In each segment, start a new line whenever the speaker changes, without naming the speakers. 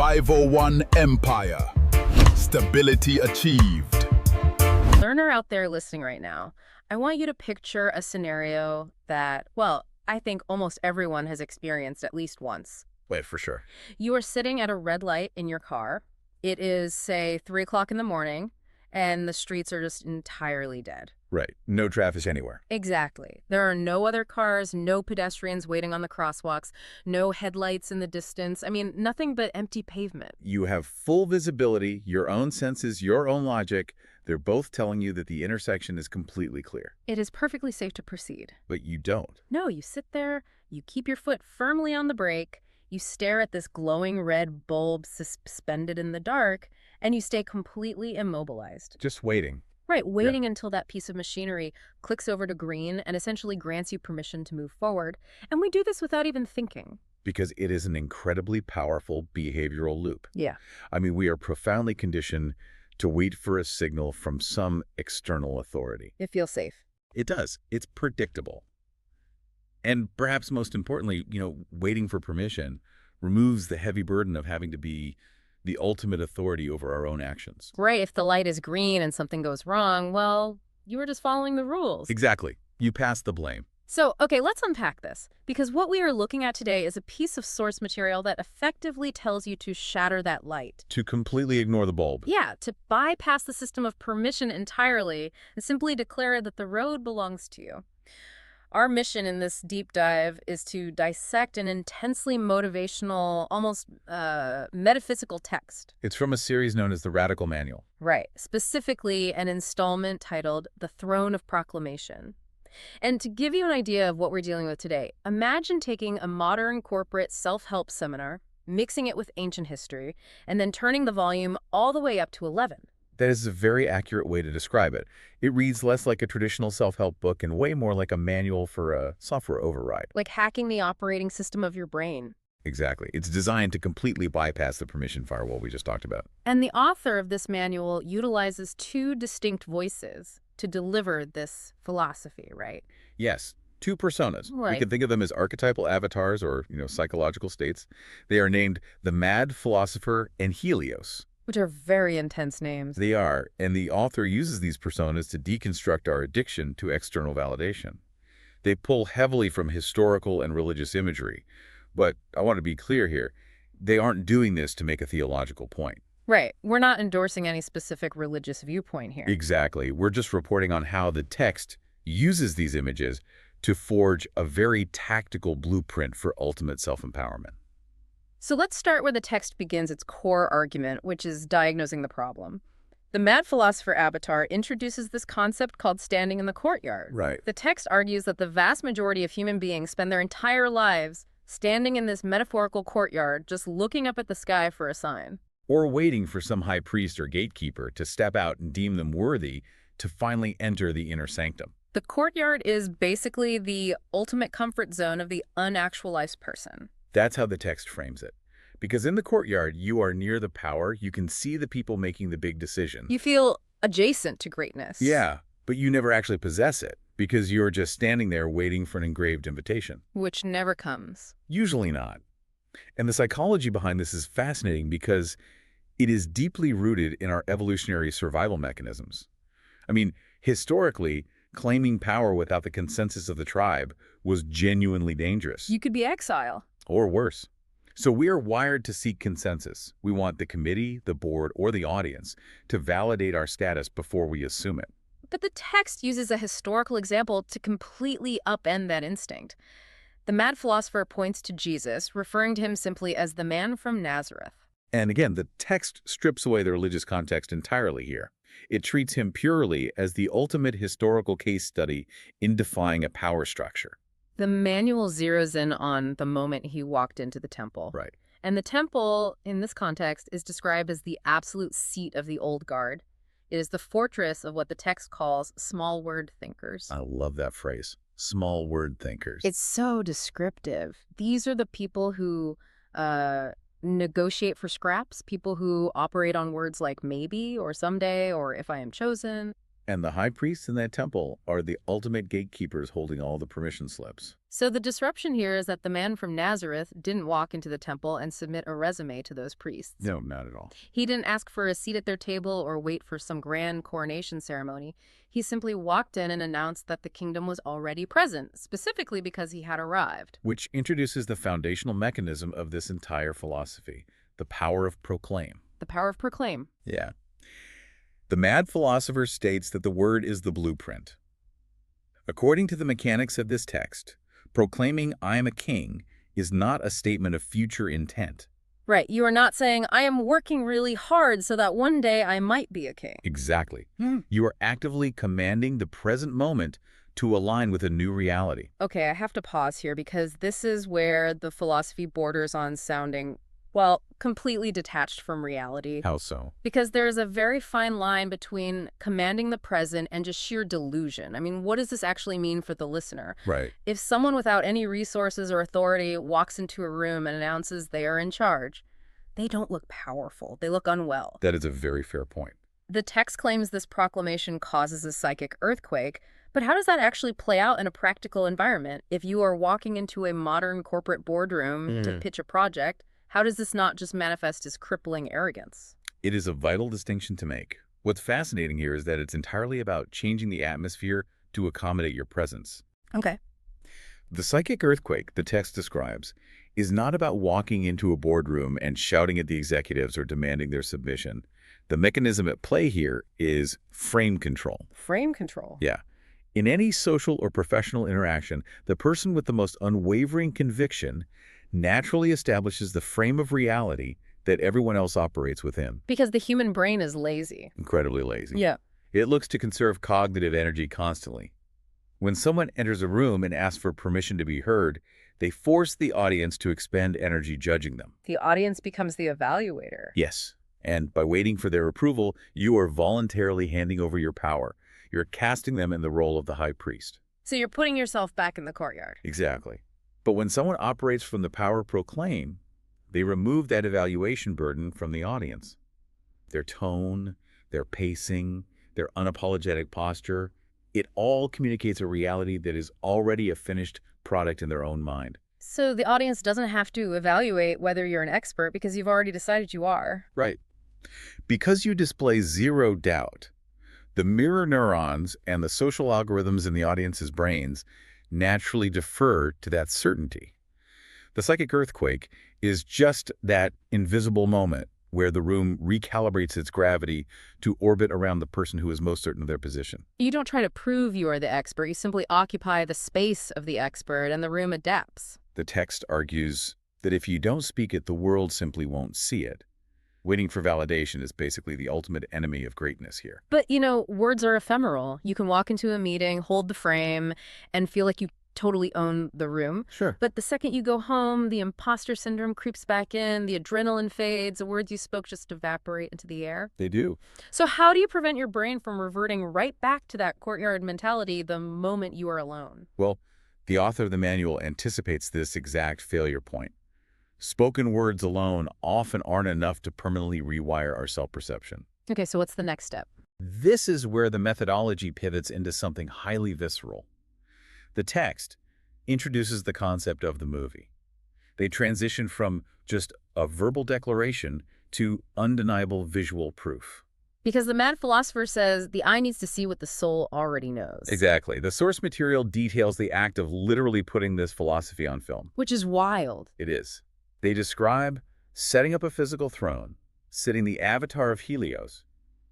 501 Empire. Stability achieved.
Learner out there listening right now, I want you to picture a scenario that, well, I think almost everyone has experienced at least once.
Wait, for sure.
You are sitting at a red light in your car. It is, say, 3 o'clock in the morning, and the streets are just entirely dead.
Right. No traffic anywhere.
Exactly. There are no other cars, no pedestrians waiting on the crosswalks, no headlights in the distance. I mean, nothing but empty pavement.
You have full visibility, your own senses, your own logic. They're both telling you that the intersection is completely clear.
It is perfectly safe to proceed.
But you don't.
No, you sit there, you keep your foot firmly on the brake, you stare at this glowing red bulb suspended in the dark, and you stay completely immobilized.
Just waiting.
Right, waiting until that piece of machinery clicks over to green and essentially grants you permission to move forward. And we do this without even thinking.
Because it is an incredibly powerful behavioral loop.
Yeah.
I mean, we are profoundly conditioned to wait for a signal from some external authority.
It feels safe.
It does. It's predictable. And perhaps most importantly, waiting for permission removes the heavy burden of having to be the ultimate authority over our own actions.
Right, if the light is green and something goes wrong, well, you were just following the rules.
Exactly. You pass the blame.
So, okay, let's unpack this. Because what we are looking at today is a piece of source material that effectively tells you to shatter that light.
To completely ignore the bulb.
Yeah, to bypass the system of permission entirely and simply declare that the road belongs to you. Our mission in this deep dive is to dissect an intensely motivational, almost metaphysical text.
It's from a series known as the Radical Manual.
Right. Specifically, an installment titled The Throne of Proclamation. And to give you an idea of what we're dealing with today, imagine taking a modern corporate self-help seminar, mixing it with ancient history, and then turning the volume all the way up to 11.
That is a very accurate way to describe it. It reads less like a traditional self-help book and way more like a manual for a software override.
Like hacking the operating system of your brain.
Exactly. It's designed to completely bypass the permission firewall we just talked about.
And the author of this manual utilizes 2 distinct voices to deliver this philosophy, right?
Yes. 2 personas.
Right.
We can think of them as archetypal avatars or, psychological states. They are named the Mad Philosopher and Helios.
Which are very intense names.
They are, and the author uses these personas to deconstruct our addiction to external validation. They pull heavily from historical and religious imagery, but I want to be clear here, they aren't doing this to make a theological point.
Right. We're not endorsing any specific religious viewpoint here.
Exactly. We're just reporting on how the text uses these images to forge a very tactical blueprint for ultimate self-empowerment.
So let's start where the text begins its core argument, which is diagnosing the problem. The Mad Philosopher avatar introduces this concept called standing in the courtyard.
Right.
The text argues that the vast majority of human beings spend their entire lives standing in this metaphorical courtyard, just looking up at the sky for a sign.
Or waiting for some high priest or gatekeeper to step out and deem them worthy to finally enter the inner sanctum.
The courtyard is basically the ultimate comfort zone of the unactualized person.
That's how the text frames it. Because in the courtyard, you are near the power, you can see the people making the big decisions.
You feel adjacent to greatness.
Yeah, but you never actually possess it, because you're just standing there waiting for an engraved invitation.
Which never comes.
Usually not. And the psychology behind this is fascinating because it is deeply rooted in our evolutionary survival mechanisms. I mean, historically, claiming power without the consensus of the tribe was genuinely dangerous.
You could be exile.
Or worse. So we are wired to seek consensus. We want the committee, the board, or the audience to validate our status before we assume it.
But the text uses a historical example to completely upend that instinct. The Mad Philosopher points to Jesus, referring to him simply as the man from Nazareth.
And again, the text strips away the religious context entirely here. It treats him purely as the ultimate historical case study in defying a power structure.
The manual zeroes in on the moment he walked into the temple.
Right.
And the temple, in this context, is described as the absolute seat of the old guard. It is the fortress of what the text calls small word thinkers.
I love that phrase. Small word thinkers.
It's so descriptive. These are the people who negotiate for scraps, people who operate on words like maybe or someday or if I am chosen.
And the high priests in that temple are the ultimate gatekeepers holding all the permission slips.
So the disruption here is that the man from Nazareth didn't walk into the temple and submit a resume to those priests.
No, not at all.
He didn't ask for a seat at their table or wait for some grand coronation ceremony. He simply walked in and announced that the kingdom was already present, specifically because he had arrived.
Which introduces the foundational mechanism of this entire philosophy, the power of proclaim.
The power of proclaim.
Yeah. The Mad Philosopher states that the word is the blueprint. According to the mechanics of this text, proclaiming I am a king is not a statement of future intent.
Right, you are not saying, I am working really hard so that one day I might be a king.
Exactly. You are actively commanding the present moment to align with a new reality.
Okay, I have to pause here because this is where the philosophy borders on sounding, well, completely detached from reality.
How so?
Because there is a very fine line between commanding the present and just sheer delusion. I mean, what does this actually mean for the listener?
Right.
If someone without any resources or authority walks into a room and announces they are in charge, they don't look powerful. They look unwell.
That is a very fair point.
The text claims this proclamation causes a psychic earthquake, but how does that actually play out in a practical environment? If you are walking into a modern corporate boardroom to pitch a project, how does this not just manifest as crippling arrogance?
It is a vital distinction to make. What's fascinating here is that it's entirely about changing the atmosphere to accommodate your presence.
Okay.
The psychic earthquake the text describes is not about walking into a boardroom and shouting at the executives or demanding their submission. The mechanism at play here is frame control.
Frame control.
Yeah. In any social or professional interaction, the person with the most unwavering conviction naturally establishes the frame of reality that everyone else operates within.
Because the human brain is lazy.
Incredibly lazy.
Yeah.
It looks to conserve cognitive energy constantly. When someone enters a room and asks for permission to be heard, they force the audience to expend energy judging them.
The audience becomes the evaluator.
Yes. And by waiting for their approval, you are voluntarily handing over your power. You're casting them in the role of the high priest.
So you're putting yourself back in the courtyard.
Exactly. But when someone operates from the power proclaim, they remove that evaluation burden from the audience. Their tone, their pacing, their unapologetic posture, it all communicates a reality that is already a finished product in their own mind.
So the audience doesn't have to evaluate whether you're an expert because you've already decided you are.
Right. Because you display zero doubt, the mirror neurons and the social algorithms in the audience's brains naturally defer to that certainty. The psychic earthquake is just that invisible moment where the room recalibrates its gravity to orbit around the person who is most certain of their position.
You don't try to prove you are the expert. You simply occupy the space of the expert and the room adapts.
The text argues that if you don't speak it, the world simply won't see it. Waiting for validation is basically the ultimate enemy of greatness here.
But, you know, words are ephemeral. You can walk into a meeting, hold the frame, and feel like you totally own the room.
Sure.
But the second you go home, the imposter syndrome creeps back in, the adrenaline fades, the words you spoke just evaporate into the air.
They do.
So how do you prevent your brain from reverting right back to that courtyard mentality the moment you are alone?
Well, the author of the manual anticipates this exact failure point. Spoken words alone often aren't enough to permanently rewire our self-perception.
Okay, so what's the next step?
This is where the methodology pivots into something highly visceral. The text introduces the concept of the movie. They transition from just a verbal declaration to undeniable visual proof.
Because the Mad Philosopher says the eye needs to see what the soul already knows.
Exactly. The source material details the act of literally putting this philosophy on film.
Which is wild.
It is. They describe setting up a physical throne, sitting the avatar of Helios,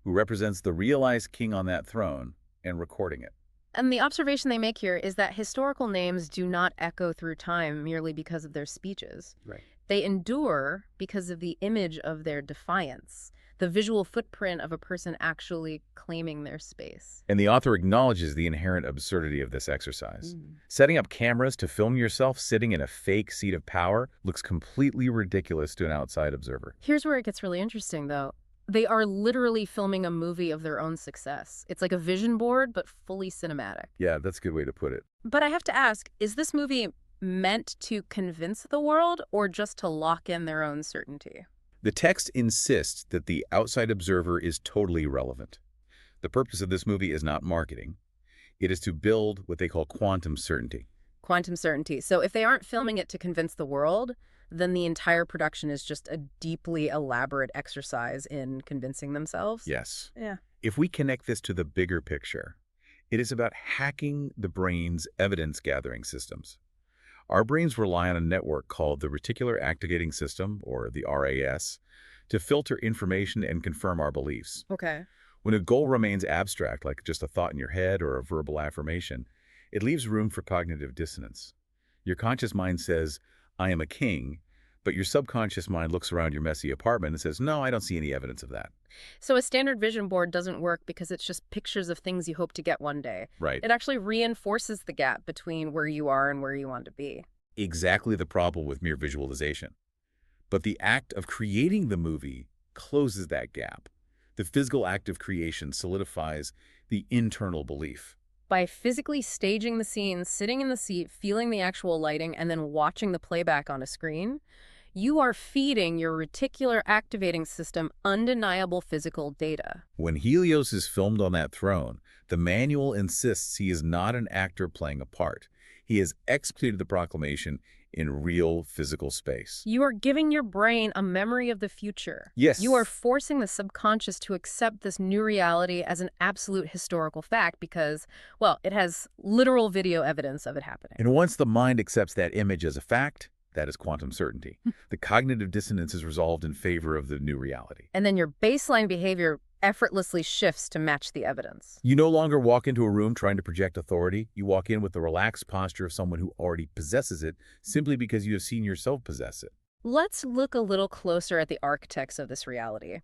who represents the realized king on that throne, and recording it.
And the observation they make here is that historical names do not echo through time merely because of their speeches.
Right.
They endure because of the image of their defiance, the visual footprint of a person actually claiming their space.
And the author acknowledges the inherent absurdity of this exercise. Setting up cameras to film yourself sitting in a fake seat of power looks completely ridiculous to an outside observer.
Here's where it gets really interesting, though. They are literally filming a movie of their own success. It's like a vision board, but fully cinematic.
Yeah, that's a good way to put it.
But I have to ask, is this movie meant to convince the world or just to lock in their own certainty?
The text insists that the outside observer is totally irrelevant. The purpose of this movie is not marketing. It is to build what they call quantum certainty.
Quantum certainty. So if they aren't filming it to convince the world, then the entire production is just a deeply elaborate exercise in convincing themselves?
Yes.
Yeah.
If we connect this to the bigger picture, it is about hacking the brain's evidence-gathering systems. Our brains rely on a network called the reticular activating system, or the RAS, to filter information and confirm our beliefs.
Okay.
When a goal remains abstract, like just a thought in your head or a verbal affirmation, it leaves room for cognitive dissonance. Your conscious mind says, I am a king, but your subconscious mind looks around your messy apartment and says, no, I don't see any evidence of that.
So a standard vision board doesn't work because it's just pictures of things you hope to get one day.
Right.
It actually reinforces the gap between where you are and where you want to be.
Exactly the problem with mere visualization. But the act of creating the movie closes that gap. The physical act of creation solidifies the internal belief.
By physically staging the scene, sitting in the seat, feeling the actual lighting, and then watching the playback on a screen, you are feeding your reticular activating system undeniable physical data.
When Helios is filmed on that throne, the manual insists he is not an actor playing a part. He has executed the proclamation in real physical space.
You are giving your brain a memory of the future.
Yes.
You are forcing the subconscious to accept this new reality as an absolute historical fact because, well, it has literal video evidence of it happening.
And once the mind accepts that image as a fact, that is quantum certainty. The cognitive dissonance is resolved in favor of the new reality.
And then your baseline behavior effortlessly shifts to match the evidence.
You no longer walk into a room trying to project authority. You walk in with the relaxed posture of someone who already possesses it simply because you have seen yourself possess it.
Let's look a little closer at the architects of this reality.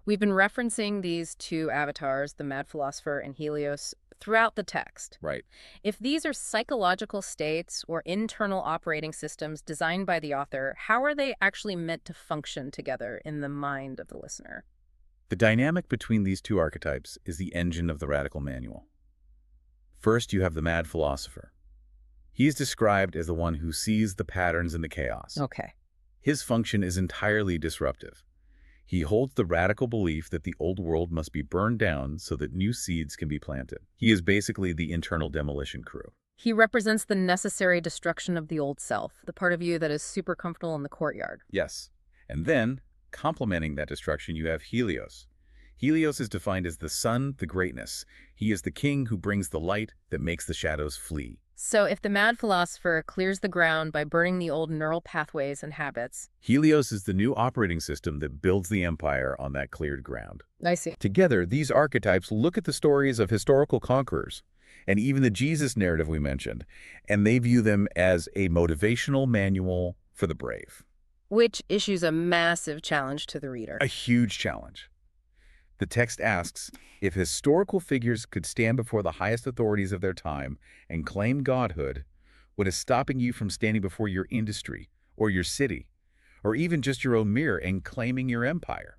We've been referencing these two avatars, the Mad Philosopher and Helios, throughout the text.
Right.
If these are psychological states or internal operating systems designed by the author, how are they actually meant to function together in the mind of the listener?
The dynamic between these two archetypes is the engine of the radical manual. First, you have the Mad Philosopher. He is described as the one who sees the patterns in the chaos.
Okay.
His function is entirely disruptive. He holds the radical belief that the old world must be burned down so that new seeds can be planted. He is basically the internal demolition crew.
He represents the necessary destruction of the old self, the part of you that is super comfortable in the courtyard.
Yes. And then, complementing that destruction, you have Helios. Helios is defined as the sun, the greatness. He is the king who brings the light that makes the shadows flee.
So if the Mad Philosopher clears the ground by burning the old neural pathways and habits,
Helios is the new operating system that builds the empire on that cleared ground.
I see.
Together, these archetypes look at the stories of historical conquerors and even the Jesus narrative we mentioned, and they view them as a motivational manual for the brave.
Which issues a massive challenge to the reader.
A huge challenge. The text asks, if historical figures could stand before the highest authorities of their time and claim godhood, what is stopping you from standing before your industry or your city, or even just your own mirror and claiming your empire?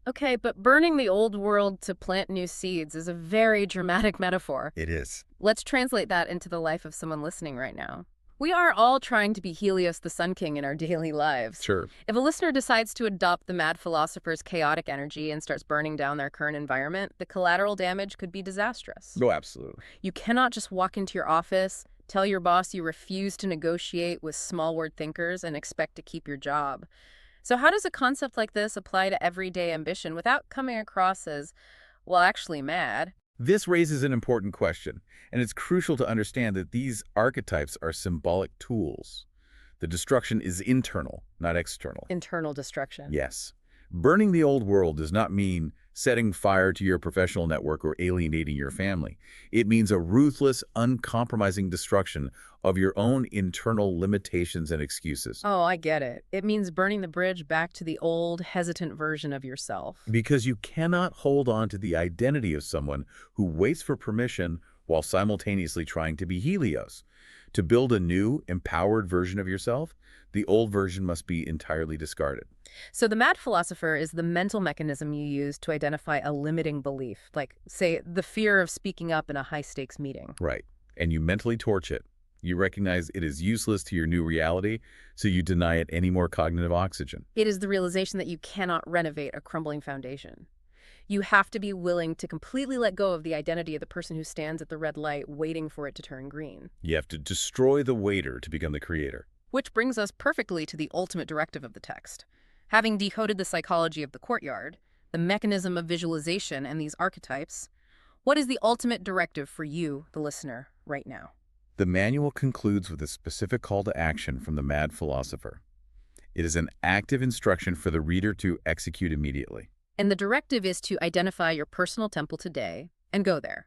Okay, but burning the old world to plant new seeds is a very dramatic metaphor.
It is.
Let's translate that into the life of someone listening right now. We are all trying to be Helios the Sun King in our daily lives.
Sure.
If a listener decides to adopt the Mad Philosopher's chaotic energy and starts burning down their current environment, the collateral damage could be disastrous.
No, absolutely.
You cannot just walk into your office, tell your boss you refuse to negotiate with small word thinkers, and expect to keep your job. So how does a concept like this apply to everyday ambition without coming across as, well, actually mad?
This raises an important question, and it's crucial to understand that these archetypes are symbolic tools. The destruction is internal, not external.
Internal destruction.
Yes. Burning the old world does not mean setting fire to your professional network or alienating your family. It means a ruthless, uncompromising destruction of your own internal limitations and excuses.
Oh, I get it. It means burning the bridge back to the old, hesitant version of yourself.
Because you cannot hold on to the identity of someone who waits for permission while simultaneously trying to be Helios. To build a new, empowered version of yourself, the old version must be entirely discarded.
So the Mad Philosopher is the mental mechanism you use to identify a limiting belief, like, say, the fear of speaking up in a high-stakes meeting.
Right. And you mentally torch it. You recognize it is useless to your new reality, so you deny it any more cognitive oxygen.
It is the realization that you cannot renovate a crumbling foundation. You have to be willing to completely let go of the identity of the person who stands at the red light waiting for it to turn green.
You have to destroy the waiter to become the creator.
Which brings us perfectly to the ultimate directive of the text. Having decoded the psychology of the courtyard, the mechanism of visualization, and these archetypes, what is the ultimate directive for you, the listener, right now?
The manual concludes with a specific call to action from the Mad Philosopher. It is an active instruction for the reader to execute immediately.
And the directive is to identify your personal temple today and go there.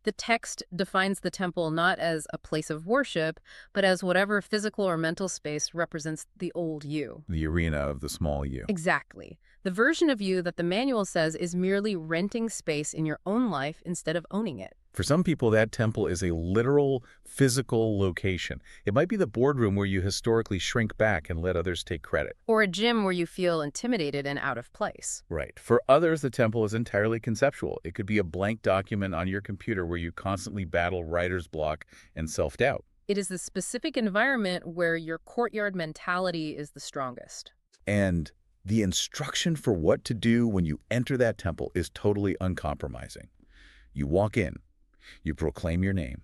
The text defines the temple not as a place of worship, but as whatever physical or mental space represents the old you.
The arena of the small you.
Exactly. The version of you that the manual says is merely renting space in your own life instead of owning it.
For some people, that temple is a literal, physical location. It might be the boardroom where you historically shrink back and let others take credit.
Or a gym where you feel intimidated and out of place.
Right. For others, the temple is entirely conceptual. It could be a blank document on your computer where you constantly battle writer's block and self-doubt.
It is the specific environment where your courtyard mentality is the strongest.
And the instruction for what to do when you enter that temple is totally uncompromising. You walk in. You proclaim your name.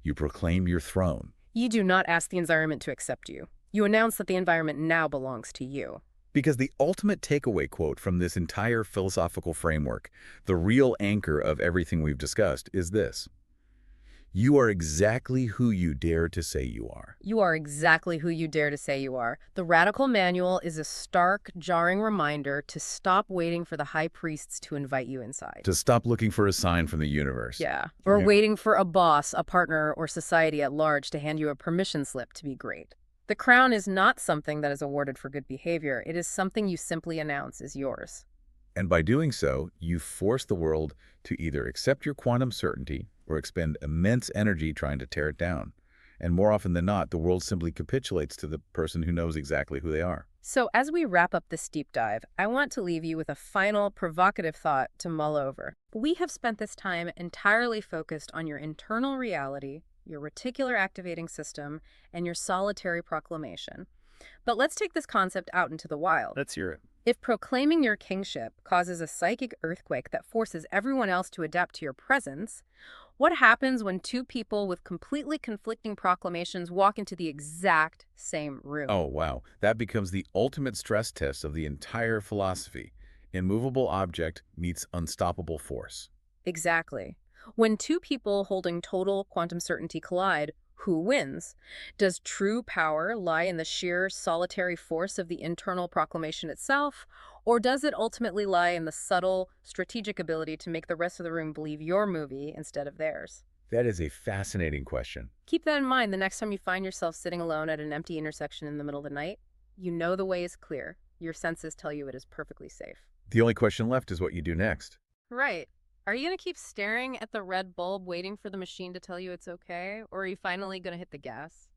You proclaim your throne.
You do not ask the environment to accept you. You announce that the environment now belongs to you.
Because the ultimate takeaway quote from this entire philosophical framework, the real anchor of everything we've discussed, is this: you are exactly who you dare to say you are.
You are exactly who you dare to say you are. The Radical Manual is a stark, jarring reminder to stop waiting for the high priests to invite you inside.
To stop looking for a sign from the universe.
Yeah. Or
Yeah.
waiting for a boss, a partner, or society at large to hand you a permission slip to be great. The crown is not something that is awarded for good behavior. It is something you simply announce is yours.
And by doing so, you force the world to either accept your quantum certainty or expend immense energy trying to tear it down. And more often than not, the world simply capitulates to the person who knows exactly who they are.
So as we wrap up this deep dive, I want to leave you with a final provocative thought to mull over. We have spent this time entirely focused on your internal reality, your reticular activating system, and your solitary proclamation. But let's take this concept out into the wild.
Let's hear it.
If proclaiming your kingship causes a psychic earthquake that forces everyone else to adapt to your presence, what happens when two people with completely conflicting proclamations walk into the exact same room?
Oh, wow. That becomes the ultimate stress test of the entire philosophy. Immovable object meets unstoppable force.
Exactly. When two people holding total quantum certainty collide, who wins? Does true power lie in the sheer solitary force of the internal proclamation itself, or does it ultimately lie in the subtle, strategic ability to make the rest of the room believe your movie instead of theirs?
That is a fascinating question.
Keep that in mind the next time you find yourself sitting alone at an empty intersection in the middle of the night. You know the way is clear. Your senses tell you it is perfectly safe.
The only question left is what you do next.
Right. Are you going to keep staring at the red bulb waiting for the machine to tell you it's okay? Or are you finally going to hit the gas?